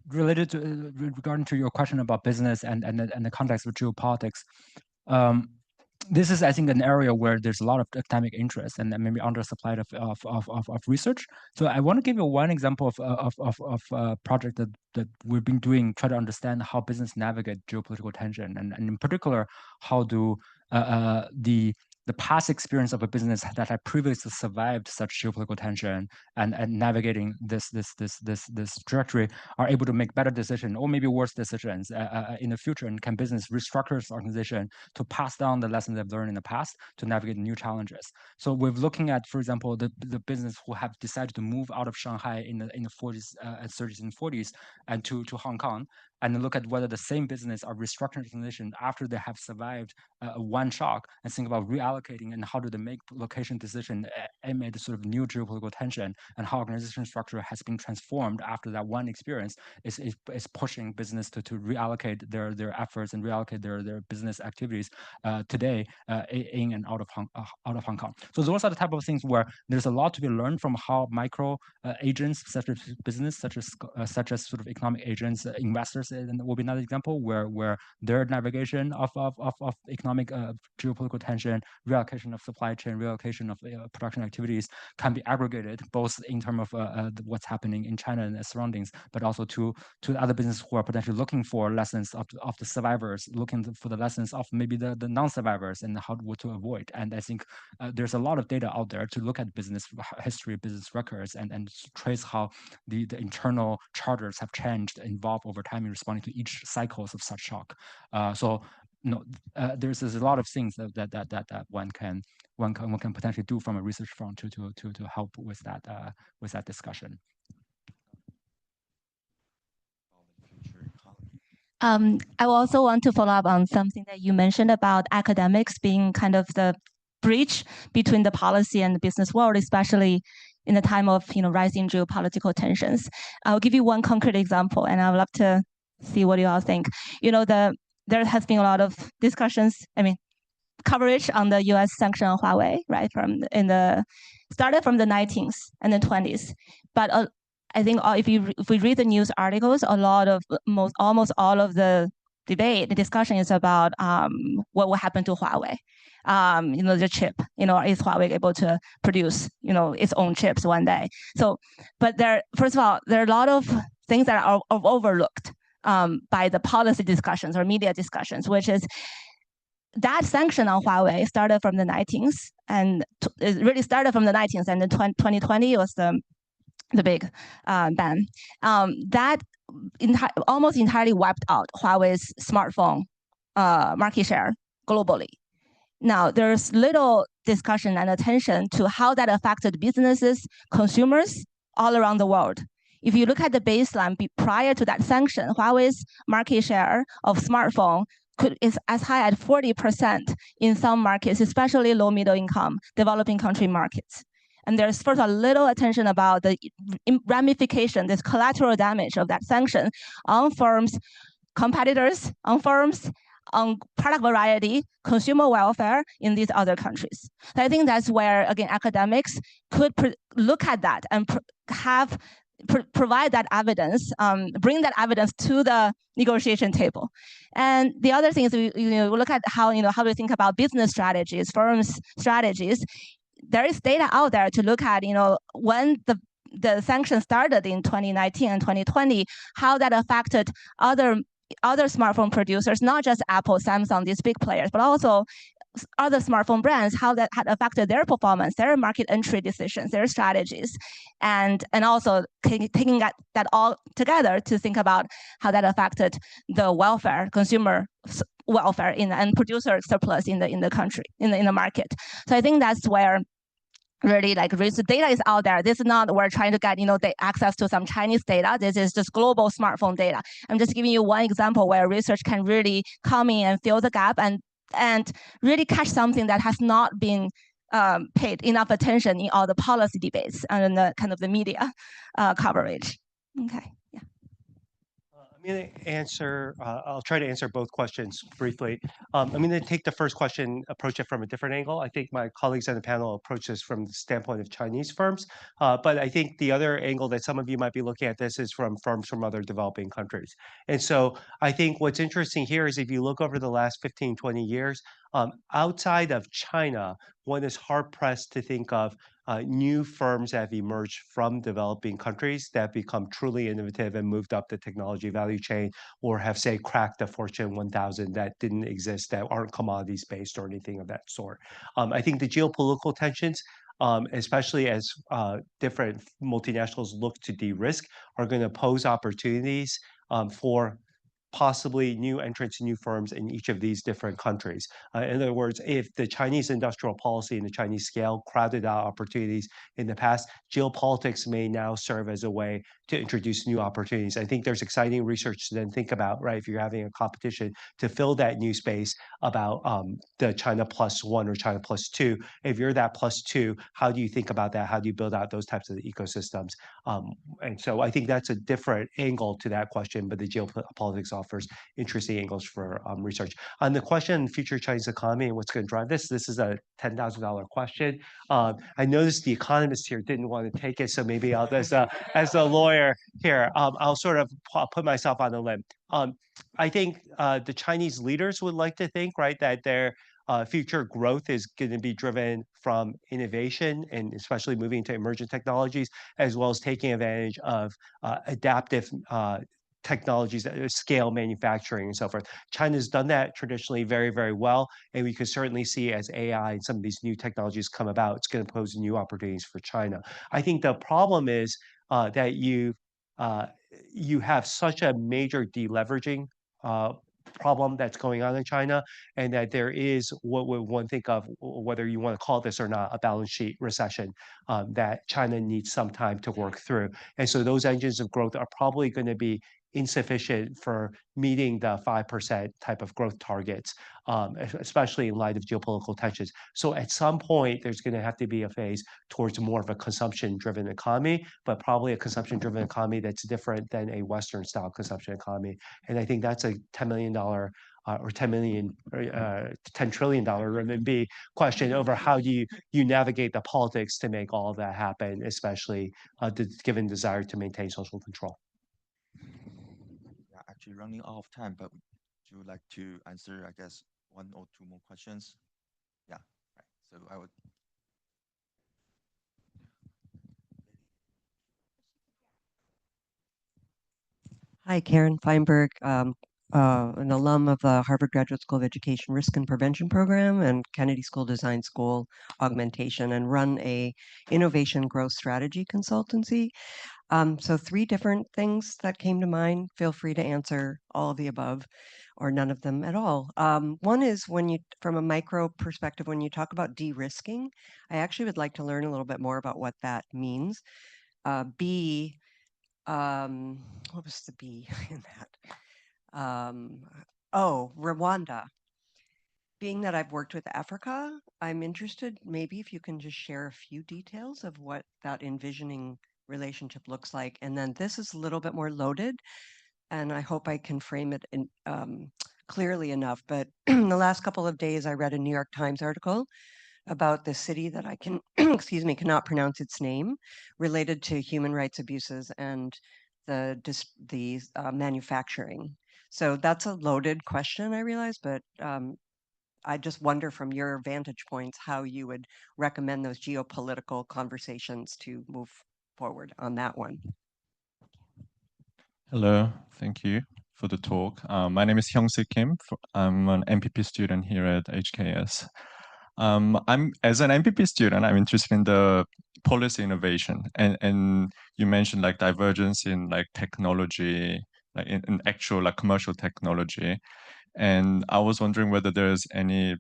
related to regarding to your question about business and the context of geopolitics, this is, I think, an area where there's a lot of academic interest and maybe undersupplied of research. So I want to give you one example of a project that we've been doing, try to understand how business navigate geopolitical tension, and in particular, how do the past experience of a business that had previously survived such geopolitical tension and navigating this trajectory are able to make better decisions or maybe worse decisions in the future, and can business restructure its organization to pass down the lessons they've learned in the past to navigate new challenges. So we're looking at, for example, the business who have decided to move out of Shanghai in the 40s, 30s and 40s and to Hong Kong, and look at whether the same business are restructuring the organization after they have survived one shock, and think about reallocating and how do they make location decision amid sort of new geopolitical tension, and how organization structure has been transformed after that one experience is pushing business to reallocate their efforts and reallocate their business activities today in and out of Hong Kong. So those are the type of things where there's a lot to be learned from how micro agents such as business, such as sort of economic agents, investors, and will be another example where their navigation of economic geopolitical tension, reallocation of supply chain, reallocation of production activities can be aggregated both in terms of what's happening in China and its surroundings, but also to other businesses who are potentially looking for lessons of the survivors, looking for the lessons of maybe the non-survivors and what to avoid. And I think there's a lot of data out there to look at business history, business records, and trace how the internal charters have changed, evolved over time in responding to each cycles of such shock. There's a lot of things that one can potentially do from a research front to help with that discussion. I also want to follow up on something that you mentioned about academics being kind of the bridge between the policy and the business world, especially in the time of rising geopolitical tensions. I'll give you one concrete example, and I would love to see what you all think. There has been a lot of discussions, coverage on the U.S. sanction on Huawei, right? Started from the 19th and the 20s, but I think if we read the news articles, almost all of the debate, the discussion is about what will happen to Huawei. The chip, is Huawei able to produce, its own chips one day? So, but first of all, there are a lot of things that are overlooked by the policy discussions or media discussions, which is that sanction on Huawei started from the 19th, and it really started from the 19th, and then 2020 was the big ban. That almost entirely wiped out Huawei's smartphone market share globally. Now, there's little discussion and attention to how that affected businesses, consumers all around the world. If you look at the baseline prior to that sanction, Huawei's market share of smartphone is as high as 40% in some markets, especially low middle income developing country markets. And there's first a little attention about the ramification, this collateral damage of that sanction on firms, competitors, on firms, on product variety, consumer welfare in these other countries. So I think that's where, again, academics could look at that and provide that evidence, bring that evidence to the negotiation table. And the other thing is we look at how we think about business strategies, firms' strategies. There is data out there to look at, when the sanctions started in 2019 and 2020, how that affected other smartphone producers, not just Apple, Samsung, these big players, but also other smartphone brands, how that had affected their performance, their market entry decisions, their strategies, and also taking that all together to think about how that affected the welfare, consumer welfare and producer surplus in the country, in the market. So I think that's where really the data is out there. This is not we're trying to get the access to some Chinese data. This is just global smartphone data. I'm just giving you one example where research can really come in and fill the gap and really catch something that has not been paid enough attention in all the policy debates and the kind of the media coverage. Okay. Yeah. I'm going to answer, I'll try to answer both questions briefly. I'm going to take the first question, approach it from a different angle. I think my colleagues on the panel approach this from the standpoint of Chinese firms. But I think the other angle that some of you might be looking at this is from firms from other developing countries. And so I think what's interesting here is if you look over the last 15, 20 years, outside of China, one is hard-pressed to think of new firms that have emerged from developing countries that have become truly innovative and moved up the technology value chain, or have, say, cracked the Fortune 1000 that didn't exist, that aren't commodities-based or anything of that sort. I think the geopolitical tensions, especially as different multinationals look to de-risk, are going to pose opportunities for possibly new entrants, new firms in each of these different countries. In other words, if the Chinese industrial policy and the Chinese scale crowded out opportunities in the past, geopolitics may now serve as a way to introduce new opportunities. I think there's exciting research to then think about, right, if you're having a competition to fill that new space about the China plus one or China plus two. If you're that plus two, how do you think about that? How do you build out those types of ecosystems? And so I think that's a different angle to that question, but the geopolitics offers interesting angles for research. On the question, future Chinese economy and what's going to drive this is a $10,000 question. I noticed the economists here didn't want to take it, so maybe I'll, as a lawyer here, I'll sort of put myself on a limb. I think the Chinese leaders would like to think, right, that their future growth is going to be driven from innovation and especially moving to emerging technologies, as well as taking advantage of adaptive technologies that scale manufacturing and so forth. China's done that traditionally very, very well, and we could certainly see as AI and some of these new technologies come about, it's going to pose new opportunities for China. I think the problem is that you have such a major deleveraging problem that's going on in China, and that there is what one think of, whether you want to call this or not, a balance sheet recession that China needs some time to work through. And so those engines of growth are probably going to be insufficient for meeting the 5% type of growth targets, especially in light of geopolitical tensions. So at some point, there's going to have to be a phase towards more of a consumption-driven economy, but probably a consumption-driven economy that's different than a Western-style consumption economy. And I think that's a $10 million or $10 trillion RMB question over how do you navigate the politics to make all of that happen, especially given desire to maintain social control. Actually running out of time, but you like to answer, I guess, one or two more questions? Yeah, right. So I would. Hi, Karen Feinberg, an alum of the Harvard Graduate School of Education Risk and Prevention Program and Kennedy School Design School Augmentation, and run a innovation growth strategy consultancy. So 3 different things that came to mind. Feel free to answer all of the above or none of them at all. One is when you, from a micro perspective, when you talk about de-risking, I actually would like to learn a little bit more about what that means. B, what was the B in that? Oh, Rwanda. Being that I've worked with Africa, I'm interested maybe if you can just share a few details of what that envisioning relationship looks like. And then this is a little bit more loaded, and I hope I can frame it in, clearly enough. But in the last couple of days, I read a New York Times article about the city that I can, excuse me, cannot pronounce its name, related to human rights abuses and the manufacturing. So that's a loaded question, I realize, but I just wonder from your vantage points how you would recommend those geopolitical conversations to move forward on that one. Hello, thank you for the talk. My name is Hyung-sik Kim. I'm an MPP student here at HKS. As an MPP student, I'm interested in the policy innovation, and you mentioned like divergence in like technology, like in actual like commercial technology, and I was wondering whether there's any,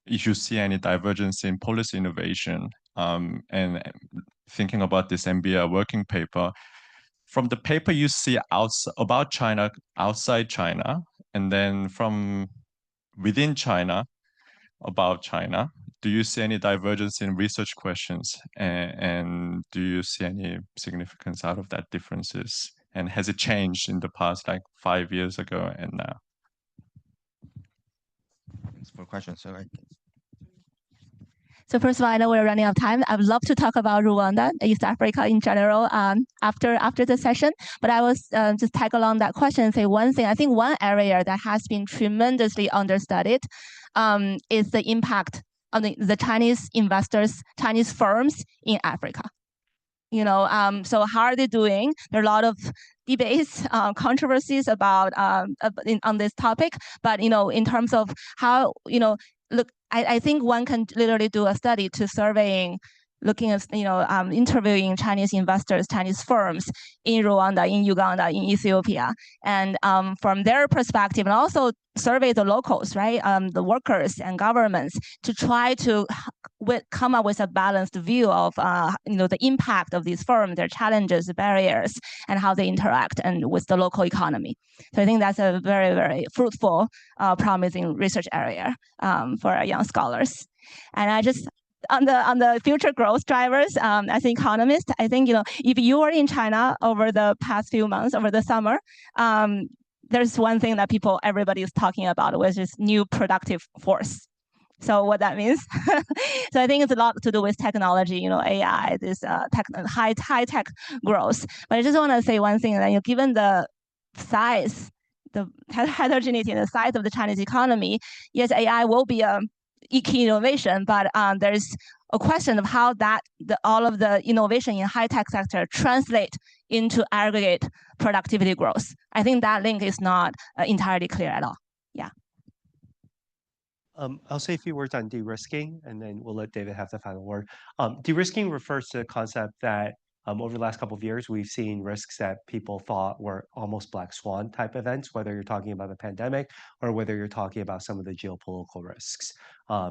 if you see any divergence in policy innovation, and thinking about this MBA working paper. From the paper you see about China outside China, and then from within China about China, do you see any divergence in research questions, and do you see any significance out of that differences? And has it changed in the past, like 5 years ago and now? Thanks for the question. So So first of all, I know we're running out of time. I would love to talk about Rwanda, East Africa in general, after the session. But I was just tag along that question and say one thing. I think one area that has been tremendously understudied is the impact on the Chinese investors, Chinese firms in Africa. So how are they doing? There are a lot of debates, controversies about on this topic. But in terms of how look, I think one can literally do a study to surveying, looking at interviewing Chinese investors, Chinese firms in Rwanda, in Uganda, in Ethiopia, and from their perspective, and also survey the locals, right, the workers and governments, to try to come up with a balanced view of the impact of these firms, their challenges, barriers, and how they interact and with the local economy. So I think that's a very, very fruitful, promising research area for our young scholars. And I just on the future growth drivers, as an economist, I think if you were in China over the past few months, over the summer, there's one thing that everybody is talking about, which is new productive force. So what that means? So I think it's a lot to do with technology, AI, this high tech growth. But I just want to say one thing, that given the size, the heterogeneity and the size of the Chinese economy, yes, AI will be a key innovation, but there's a question of how all of the innovation in high tech sector translate into aggregate productivity growth. I think that link is not entirely clear at all. Yeah. I'll say a few words on de-risking, and then we'll let David have the final word. De-risking refers to the concept that over the last couple of years, we've seen risks that people thought were almost black swan type events, whether you're talking about the pandemic or whether you're talking about some of the geopolitical risks,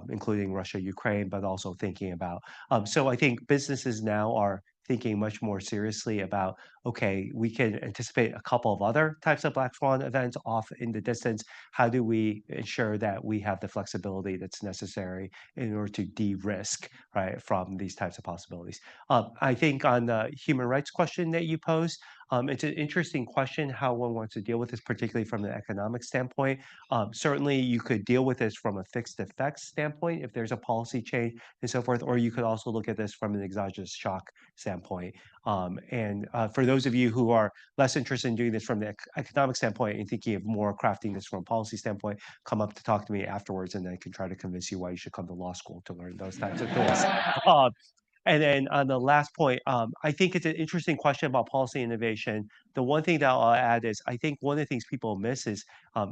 including Russia, Ukraine, but also thinking about. So I think businesses now are thinking much more seriously about, okay, we can anticipate a couple of other types of black swan events off in the distance. How do we ensure that we have the flexibility that's necessary in order to de-risk, right, from these types of possibilities? I think on the human rights question that you posed, It's an interesting question how one wants to deal with this, particularly from an economic standpoint. Certainly, you could deal with this from a fixed effects standpoint if there's a policy change and so forth, or you could also look at this from an exogenous shock standpoint. For those of you who are less interested in doing this from the economic standpoint and thinking of more crafting this from a policy standpoint, come up to talk to me afterwards, and I can try to convince you why you should come to law school to learn those types of things. And then on the last point, I think it's an interesting question about policy innovation. The one thing that I'll add is I think one of the things people miss is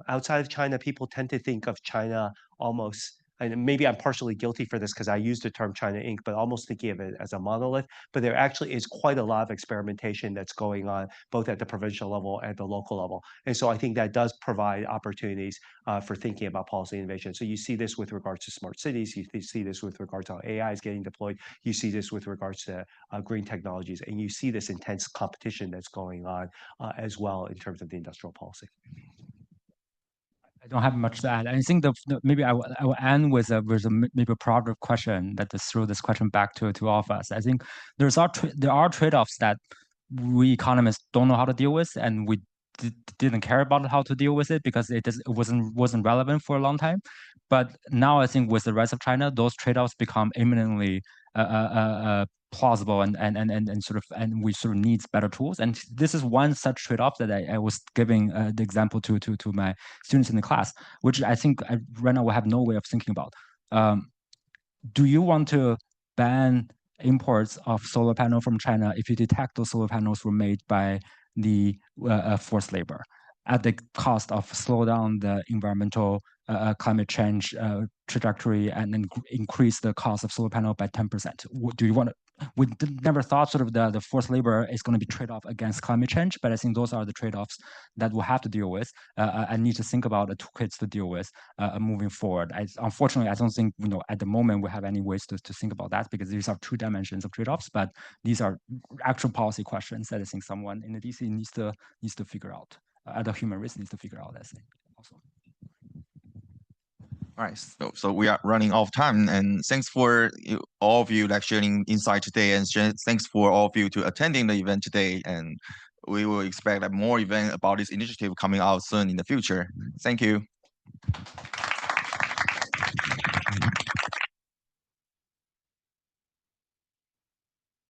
outside of China, people tend to think of China almost, and maybe I'm partially guilty for this because I use the term China Inc., but almost thinking of it as a monolith. But there actually is quite a lot of experimentation that's going on both at the provincial level and the local level. And so I think that does provide opportunities for thinking about policy innovation. So you see this with regards to smart cities, you see this with regards to how AI is getting deployed, you see this with regards to green technologies, and you see this intense competition that's going on as well in terms of the industrial policy. I don't have much to add. I think maybe I will end with a maybe a provocative question that just throw this question back to all of us. I think there are trade-offs that we economists don't know how to deal with, and we didn't care about how to deal with it because it wasn't relevant for a long time. But now I think with the rise of China, those trade-offs become imminently plausible and we sort of needs better tools. And this is one such trade-off that I was giving the example to my students in the class, which I think right now we have no way of thinking about. Do you want to ban imports of solar panel from China if you detect those solar panels were made by the forced labor at the cost of slow down the environmental climate change trajectory and then increase the cost of solar panel by 10%? Do you want to? We never thought sort of the forced labor is going to be trade-off against climate change, but I think those are the trade-offs that we'll have to deal with and need to think about the toolkits to deal with moving forward. Unfortunately, I don't think at the moment we have any ways to think about that because these are two dimensions of trade-offs, but these are actual policy questions that I think someone in the DC needs to figure out. The human race needs to figure out, I think, also. All right, so we are running out of time, and thanks for all of you sharing insight today, and thanks for all of you to attending the event today. And we will expect more events about this initiative coming out soon in the future. Thank you.